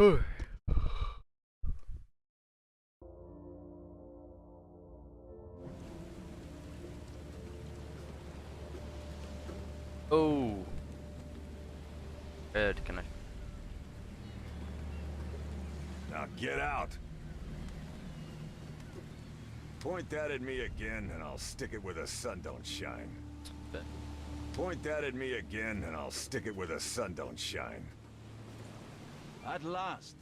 Oh, red connection. Now get out! Point that at me again, and I'll stick it where the sun don't shine. Bet. Point that at me again, and I'll stick it where the sun don't shine. At last,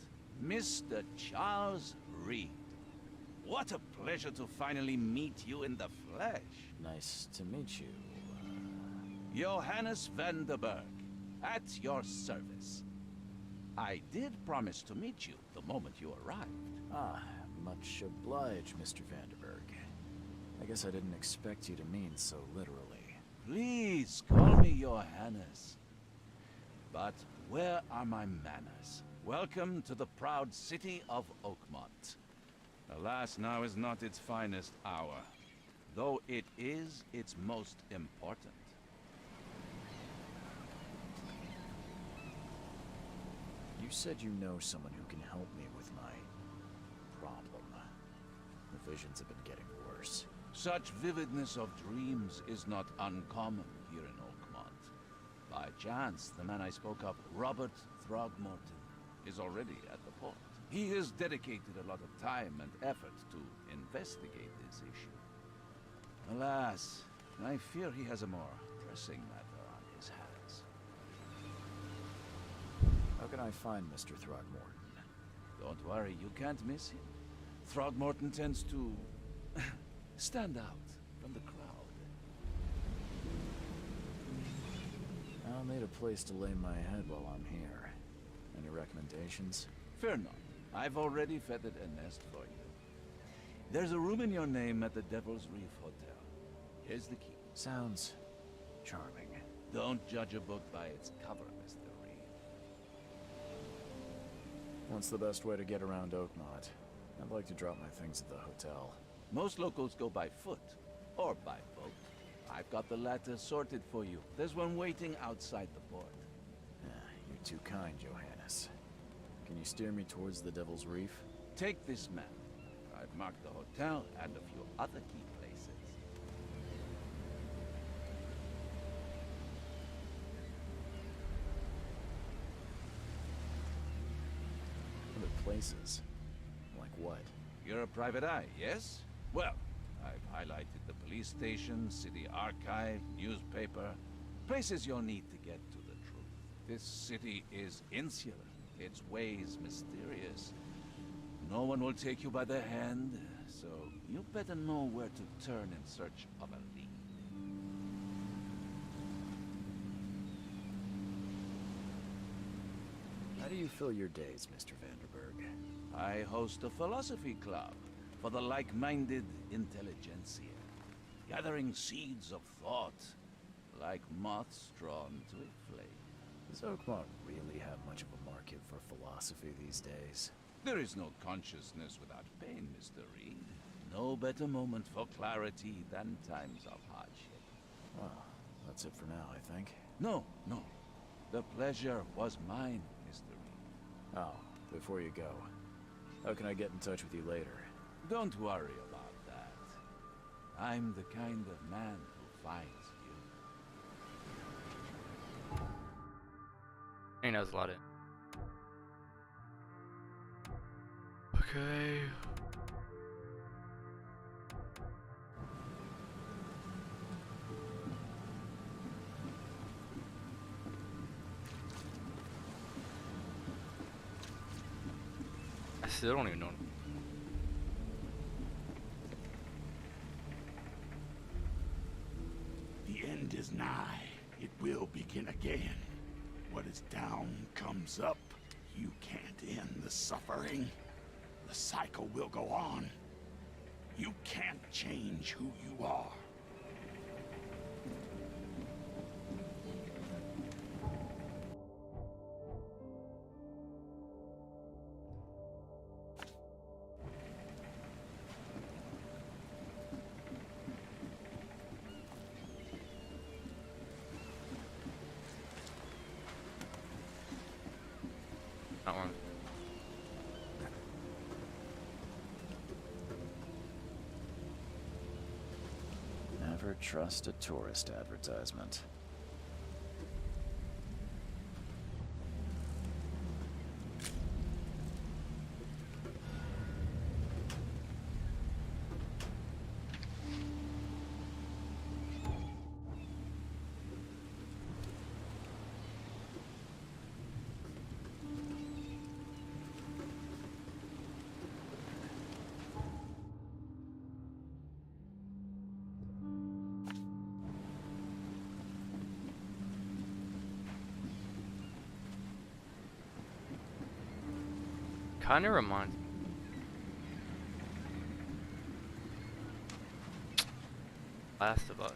Mr. Charles Reed. What a pleasure to finally meet you in the flesh. Nice to meet you. Johannes van der Berg, at your service. I did promise to meet you the moment you arrived. Ah, much obliged, Mr. Vanderberg. I guess I didn't expect you to mean so literally. Please call me Johannes. But where are my manners? Welcome to the proud city of Oakmont. Alas, now is not its finest hour, though it is its most important. You said you know someone who can help me with my problem. The visions have been getting worse. Such vividness of dreams is not uncommon here in Oakmont. By chance, the man I spoke of, Robert Throgmorton, is already at the port. He has dedicated a lot of time and effort to investigate this issue. Alas, I fear he has a more pressing matter on his hands. How can I find Mr. Throgmorton? Don't worry, you can't miss him. Throgmorton tends to stand out from the crowd. I'll need a place to lay my head while I'm here. Any recommendations? Fear not. I've already feathered a nest for you. There's a room in your name at the Devil's Reef Hotel. Here's the key. Sounds charming. Don't judge a book by its cover, Mr. Reed. What's the best way to get around Oakmont? I'd like to drop my things at the hotel. Most locals go by foot, or by boat. I've got the latter sorted for you. There's one waiting outside the port. You're too kind, Johannes. Can you steer me towards the Devil's Reef? Take this map. I've marked the hotel and a few other key places. Other places? Like what? You're a private eye, yes? Well, I've highlighted the police station, city archive, newspaper, places you'll need to get to the truth. This city is insular, its ways mysterious. No one will take you by the hand, so you better know where to turn in search of a lead. How do you fill your days, Mr. Vanderberg? I host a philosophy club for the like-minded intelligentsia, gathering seeds of thought, like moths drawn to a flame. Does Oakmont really have much of a market for philosophy these days? There is no consciousness without pain, Mr. Reed. No better moment for clarity than times of hardship. Well, that's it for now, I think. No, no. The pleasure was mine, Mr. Reed. Oh, before you go, how can I get in touch with you later? Don't worry about that. I'm the kind of man who finds you. He knows a lot of. Okay. I still don't even know. The end is nigh. It will begin again. What is down comes up. You can't end the suffering. The cycle will go on. You can't change who you are. Not one. Never trust a tourist advertisement. Kinda reminds me. Last of Us.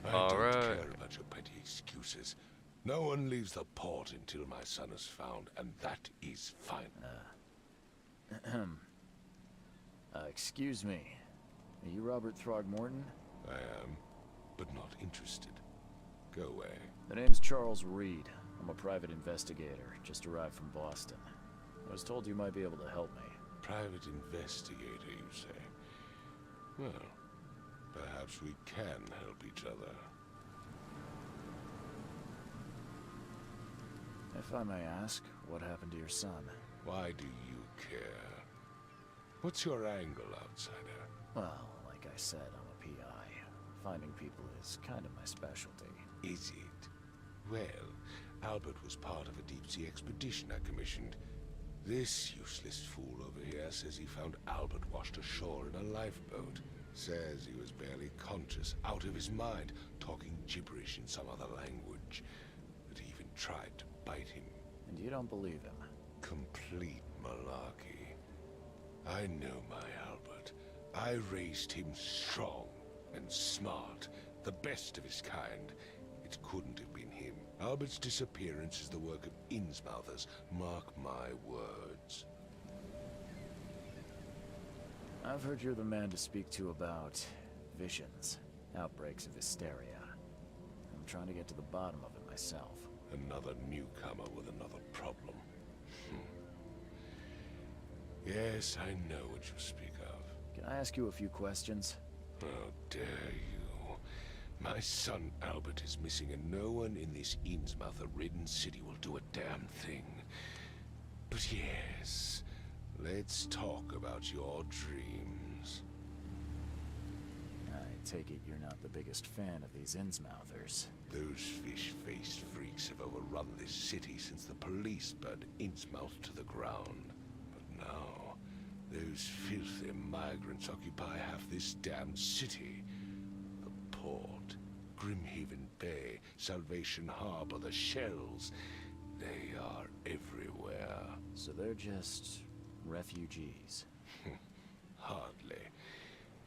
I All don't right. care about your petty excuses. No one leaves the port until my son is found, and that is fine. Excuse me. Are you Robert Throgmorton? I am, but not interested. Go away. The name's Charles Reed. I'm a private investigator, just arrived from Boston. I was told you might be able to help me. Private investigator, you say? Well, perhaps we can help each other. If I may ask, what happened to your son? Why do you care? What's your angle, outsider? Well, like I said, I'm a PI. Finding people is kind of my specialty. Is it? Well, Albert was part of a deep-sea expedition I commissioned. This useless fool over here says he found Albert washed ashore in a lifeboat. Says he was barely conscious, out of his mind, talking gibberish in some other language. That he even tried to bite him. And you don't believe him? Complete malarkey. I know my Albert. I raised him strong and smart, the best of his kind. It couldn't have been him. Albert's disappearance is the work of Innsmouthers. Mark my words. I've heard you're the man to speak to about visions, outbreaks of hysteria. I'm trying to get to the bottom of it myself. Another newcomer with another problem. Yes, I know what you speak of. Can I ask you a few questions? How dare you? My son Albert is missing, and no one in this Innsmouther-ridden city will do a damn thing. But yes, let's talk about your dreams. I take it you're not the biggest fan of these Innsmouthers. Those fish-faced freaks have overrun this city since the police burned Innsmouth to the ground. But now, those filthy migrants occupy half this damned city. The port, Grimhaven Bay, Salvation Harbor, the Shells. They are everywhere. So they're just refugees. Hardly.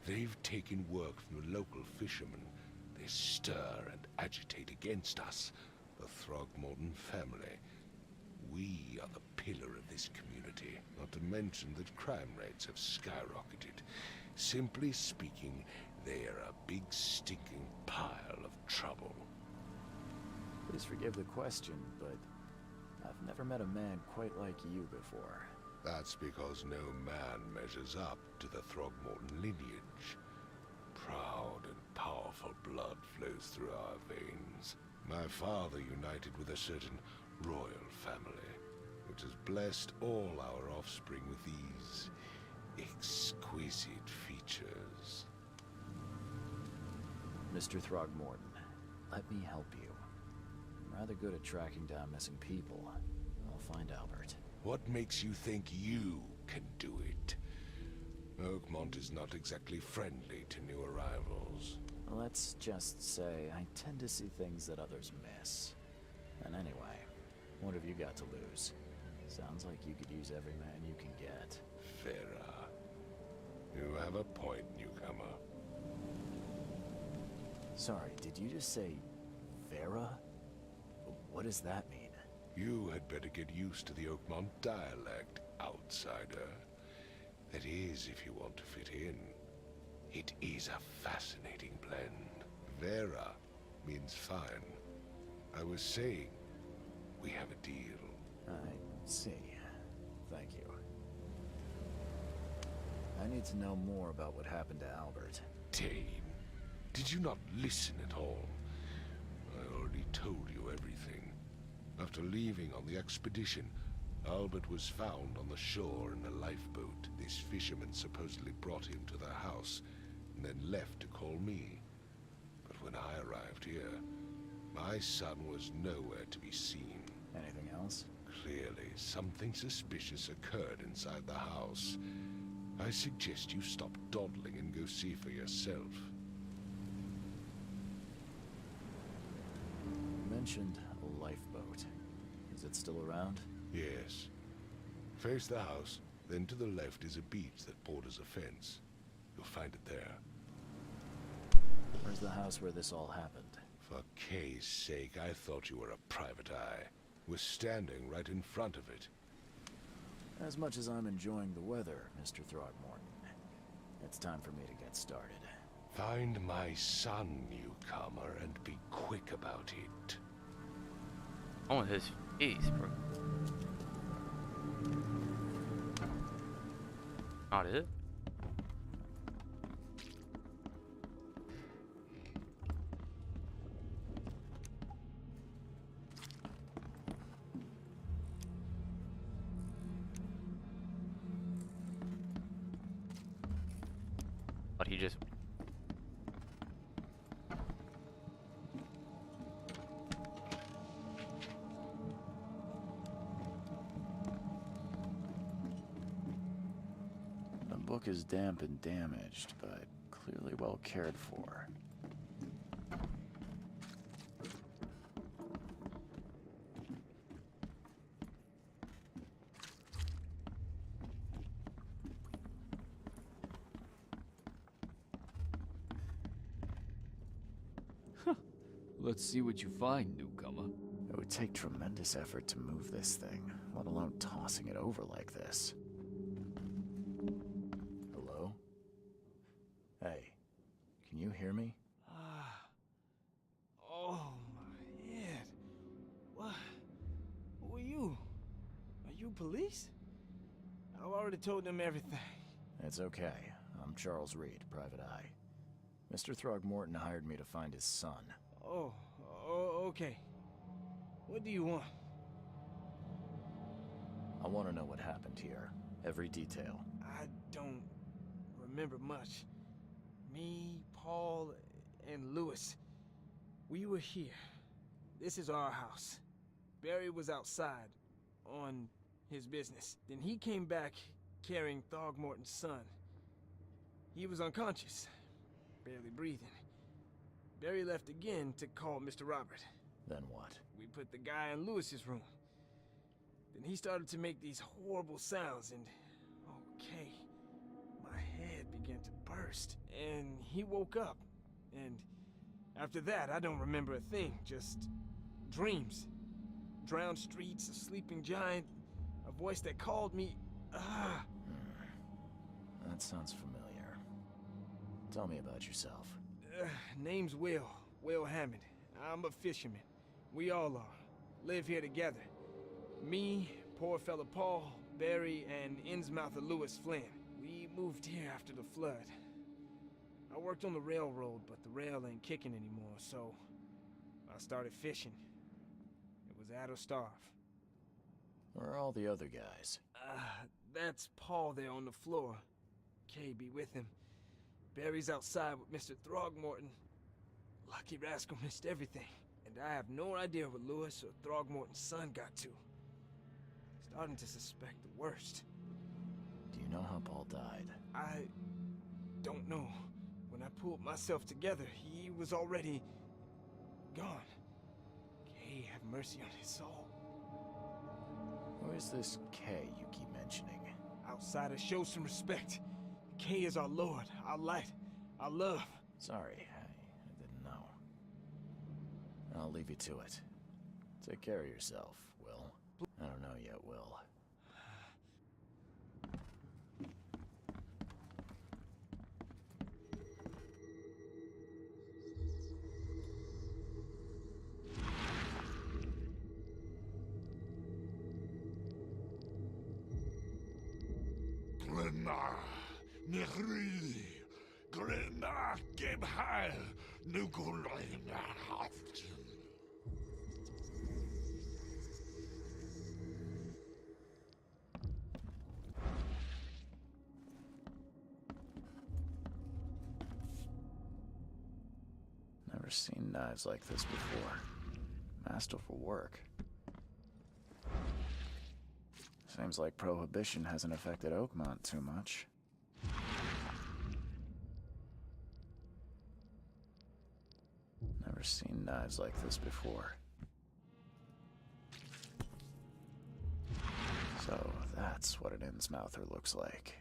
They've taken work from the local fishermen. They stir and agitate against us, the Throgmorton family. We are the pillar of this community, not to mention that crime rates have skyrocketed. Simply speaking, they are a big stinking pile of trouble. Please forgive the question, but I've never met a man quite like you before. That's because no man measures up to the Throgmorton lineage. Proud and powerful blood flows through our veins. My father united with a certain royal family, which has blessed all our offspring with these exquisite features. Mr. Throgmorton, let me help you. I'm rather good at tracking down missing people. I'll find Albert. What makes you think you can do it? Oakmont is not exactly friendly to new arrivals. Let's just say I tend to see things that others miss. And anyway, what have you got to lose? Sounds like you could use every man you can get. Vera. You have a point, newcomer. Sorry, did you just say Vera? What does that mean? You had better get used to the Oakmont dialect, outsider. That is, if you want to fit in. It is a fascinating blend. Vera means fine. I was saying, we have a deal. I see. Thank you. I need to know more about what happened to Albert. Dane, did you not listen at all? I already told you everything. After leaving on the expedition, Albert was found on the shore in a lifeboat. This fisherman supposedly brought him to their house, and then left to call me. But when I arrived here, my son was nowhere to be seen. Anything else? Clearly, something suspicious occurred inside the house. I suggest you stop dawdling and go see for yourself. You mentioned a lifeboat. Is it still around? Yes. Face the house, then to the left is a beach that borders a fence. You'll find it there. Where's the house where this all happened? For Kay's sake, I thought you were a private eye. We're standing right in front of it. As much as I'm enjoying the weather, Mr. Throgmorton, it's time for me to get started. Find my son, newcomer, and be quick about it. On his face, bro. Not it? But he just... The book is damp and damaged, but clearly well cared for. Let's see what you find, newcomer. It would take tremendous effort to move this thing, let alone tossing it over like this. Hello? Hey, can you hear me? Oh, my head. What? Who are you? Are you police? I've already told them everything. It's okay. I'm Charles Reed, Private Eye. Mr. Throgmorton hired me to find his son. Oh, okay. What do you want? I want to know what happened here. Every detail. I don't remember much. Me, Paul, and Lewis. We were here. This is our house. Barry was outside, on his business. Then he came back carrying Throgmorton's son. He was unconscious, barely breathing. Barry left again to call Mr. Robert. Then what? We put the guy in Lewis's room. Then he started to make these horrible sounds and... okay, my head began to burst. And he woke up. And after that, I don't remember a thing. Just dreams. Drowned streets, a sleeping giant, a voice that called me... That sounds familiar. Tell me about yourself. Name's Will. Will Hammond. I'm a fisherman. We all are. Live here together. Me, poor fella Paul, Barry, and Innsmouther Lewis Flynn. We moved here after the flood. I worked on the railroad, but the rail ain't kicking anymore, so I started fishing. It was at or starve. Where are all the other guys? That's Paul there on the floor. Kay be with him. Barry's outside with Mr. Throgmorton. Lucky rascal missed everything. And I have no idea what Lewis or Throgmorton's son got to. Starting to suspect the worst. Do you know how Paul died? I don't know. When I pulled myself together, he was already gone. Kay have mercy on his soul. Who is this Kay you keep mentioning? Outsiders show some respect. Kay is our lord, our light, our love. Sorry, I didn't know. I'll leave you to it. Take care of yourself, Will. I don't know yet, Will. Nehri, Grena, Gebheil, Nugulina, Never seen knives like this before. Masterful work. Seems like Prohibition hasn't affected Oakmont too much. Never seen knives like this before. So that's what an Innsmouther looks like.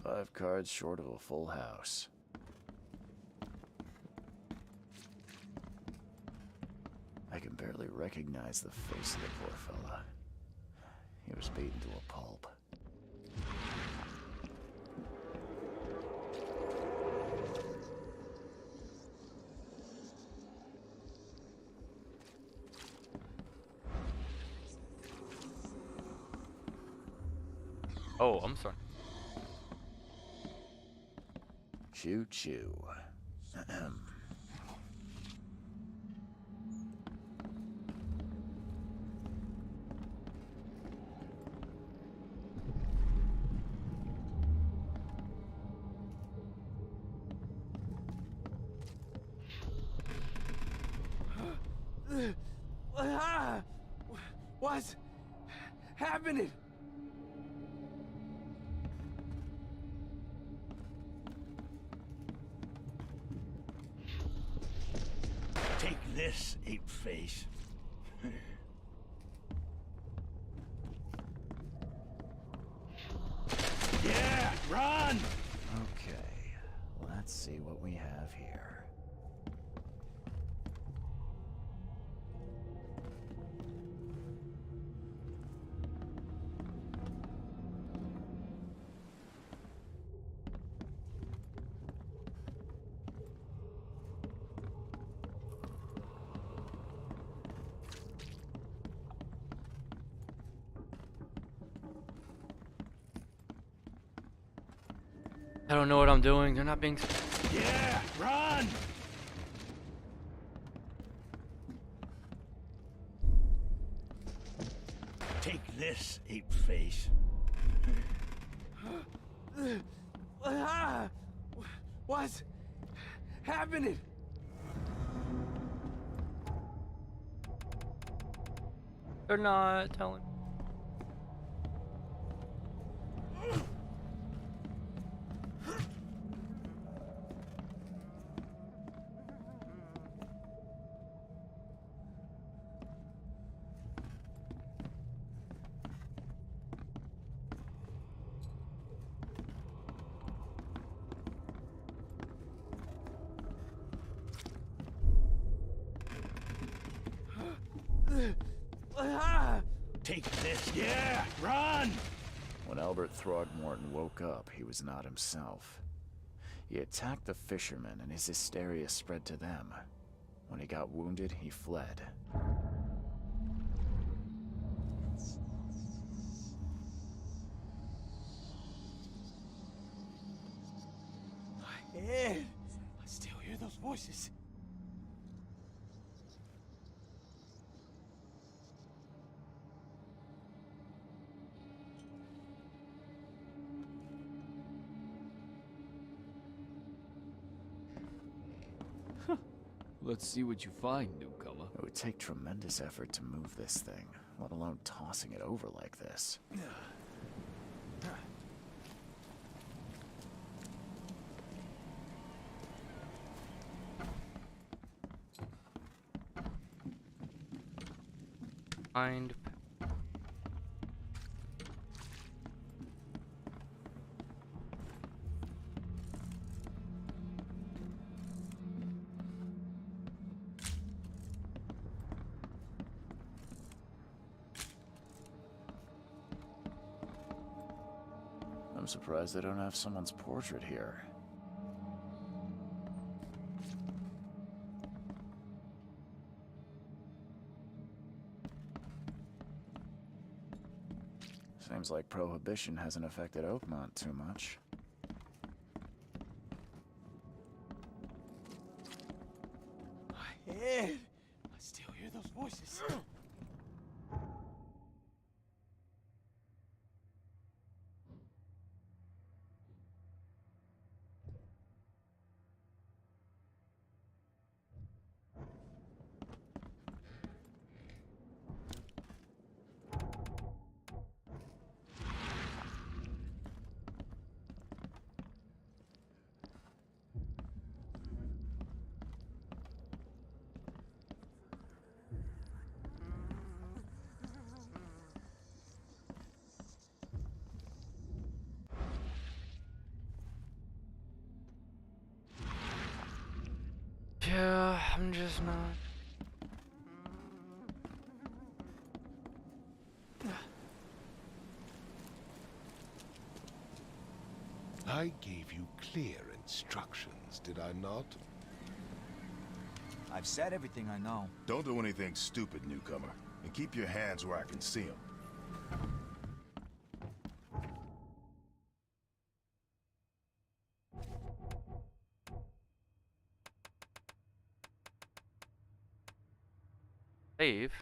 Five cards short of a full house. I can barely recognize the face of the poor fella. He was beaten to a pulp. Oh, I'm sorry. Choo choo. Ahem. What's happening? Take this, ape face. Yeah, run! Okay, let's see what we have here. I don't know what I'm doing. They're not being. Yeah, run! Take this, ape face. What's happening? They're not telling. Take this, yeah, run! When Albert Throgmorton woke up, he was not himself. He attacked the fishermen, and his hysteria spread to them. When he got wounded, he fled. My head. I still hear those voices. Let's see what you find, newcomer. It would take tremendous effort to move this thing, let alone tossing it over like this. Find. I'm surprised they don't have someone's portrait here. Seems like Prohibition hasn't affected Oakmont too much. My head! I still hear those voices. Yeah, I'm just not. I gave you clear instructions, did I not? I've said everything I know. Don't do anything stupid, newcomer. And keep your hands where I can see them. Save.